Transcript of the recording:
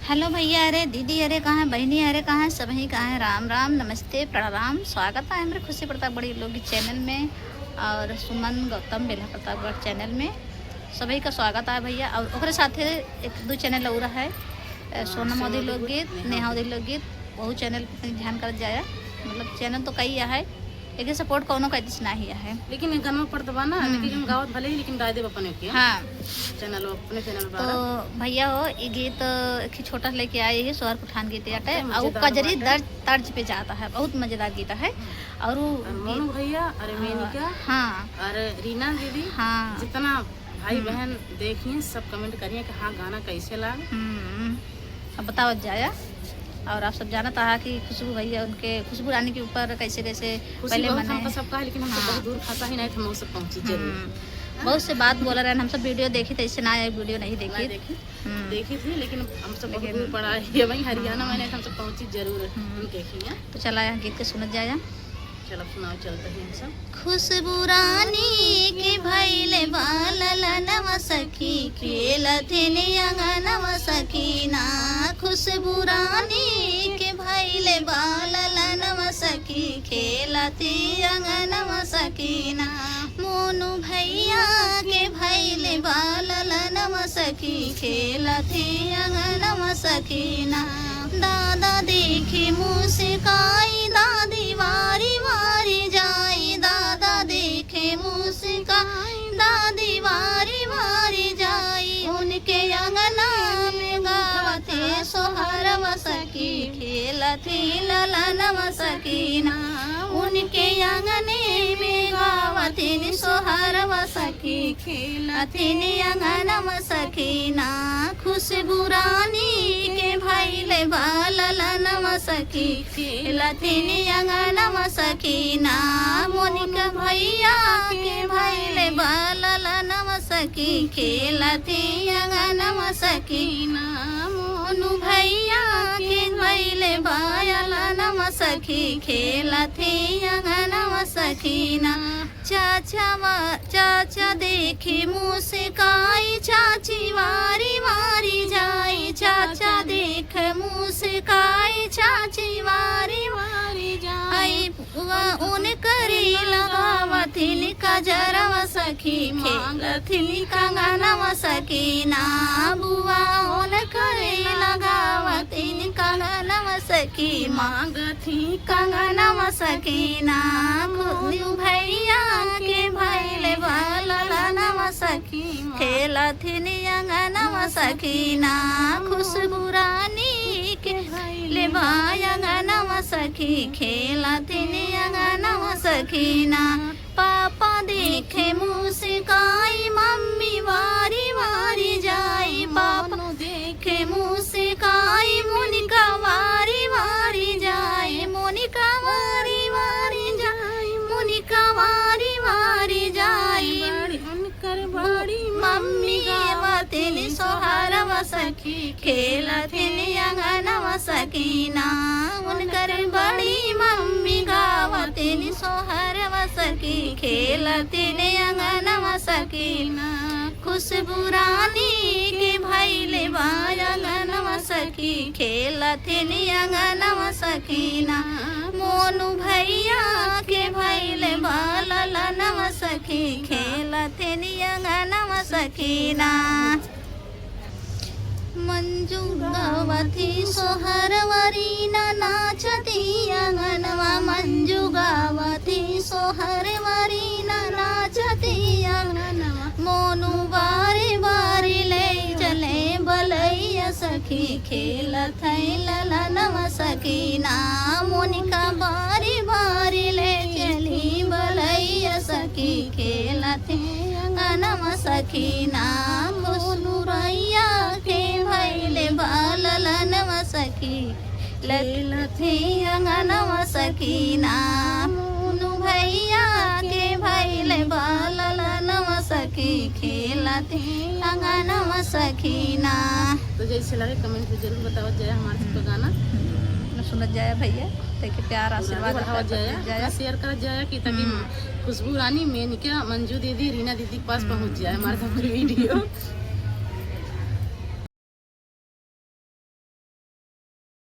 Hello भैया, अरे दीदी, अरे कहाँ है बहनी, अरे कहाँ है सभी, कहाँ है। राम राम, नमस्ते, प्रणाम, स्वागत है हमारे खुशी प्रताप बड़ी लोग के चैनल में और सुमन गौतम बेला प्रतापगढ़ चैनल में सभी का स्वागत है भैया। और ओकरे साथे एक दो चैनल और है, सोनम मोदी लोकगीत, नेहा मोदी लोकगीत, वो चैनल पर ध्यान कर जाए। मतलब चैनल तो कई है लेकिन सपोर्ट कोनो का इतना ही है, लेकिन गाना पड़ता बा ना, लेकिन गावत भले ही लेकिन गाय देव अपने के हाँ चैनल अपने चैनल पर। तो भैया हो ये गीत एक छोटा लेके आए हैं, सोहर पठान गीत है और कजरी तर्ज पे जाता है, बहुत मजेदार गीत है। और मोनू भैया, अरे मेनिका, हाँ, अरे रीना दीदी, हाँ, जितना भाई बहन देखिए सब कमेंट करिए कि हाँ गाना कैसे लगा। अब बताओ जाया। और आप सब जानता था कि खुशबू भैया उनके खुशबू रानी के ऊपर कैसे कैसे पहले मने सबका है, लेकिन हम तो बहुत दूर खाता ही नहीं थे, हम सब पहुंची जरूर। बहुत से बात बोल रहे हैं, हम सब वीडियो देखी थे, इससे ना वीडियो नहीं देखी देखी थी, लेकिन हम सब बहुत दूर पड़ा है वही हरियाणा में, हम सब पहुंची जरूर देखी। तो चला गीत के सुन जाया। चलो सुनाओ, चलते हैं सब। खुशबू रानी के भैले बालला नव सखी खेलथिन अंगनव सखीना। खुशबू रानी के भैले बालला नव सखी खेलथि अंगनव सखीना। मोनू भैया के भैले बालला नव सखी खेलथि अंगनव सखीना। दादा देखी मुस्काई दादी वारी वारी जाई। दादा देखे मुस्काई दादी वारी वारी जाई। उनके अंगना में गावते सोहरव सखी खेलथि ललनव सकीना। उनके अंगने में गावथिन सोहरव सखी खेलथिन अंगनव सकीना। खुशबू रानी के भैले बाललनव सखी खेलथिन अंगनव सकीना। मोनिका भैया के भैले बाललनव सखी खेलथि अंगनव सकीना। मोनू भैया के भैले बाललनव सखी खेलथि अंगनव सकीना। चाचा देखे मुस्काई चाची वारी वारी जाई। चाचा देख मुस्काई चाची वारी वारी जाई। उन करी लगावथिन कजरव सखी खेलथिन कंगनव सकीना। बुआ उन करी लगावथिन कंगनव सखी मांगथी कंगनव सकीना। भैया के भैले बाललनव सखी खेलथिन अंगनव सकीना। खुशबू रानी के भैले अंगनव सखी खेलथिन अंगनव सकीना। पापा देखे मुस्काई मम्मी वारी वारी जाई। पापा देखे मुस्काई मोनिका वारी वारी जाई। मोनिका वारी वारी जाई। मोनिका वारी वारी जाई। उनकर बड़ी मम्मी गावथिन सोहरव सखी खेलथिन अंगनव सकीना। उनकर बड़ी मम्मी गावथिन सोहरव सखी खेलथिन अंगनव सकीना। खुशबू रानी के भैले बाललनव सखी खेलथिन अंगनव सकीना। मोनू भैया के भैले बाललनव सखी खेलथिन अंगनव सकीना। मंजू गावथी सोहरवरी नाचती अंगनवा। मंजू गावथी सोहरवरी नाचती अंगनवा। मोनू बारी बारी ले चले बलैया सखी खेलथि ललनव सकीना। मोनिका बारी बारी ले चली बलैया सखी खेलथि अंगनव सकीना। मोनू रैया के भैले बाललनव सखी खेलथि अंगनव सकीना। मोनू भैया के भैले बाललनव सखी खेलथि अंगनव सकीना। तो जैसे लगे कमेंट में जरूर बताओ जाए हमारे सबका गाना सुनत जाए भैया। देखिए प्यार आशीर्वाद जाए, शेयर कर जाए कि ताकि खुशबू रानी मेनिका मंजू दीदी रीना दीदी के पास पहुंच जाए हमारे सब वीडियो।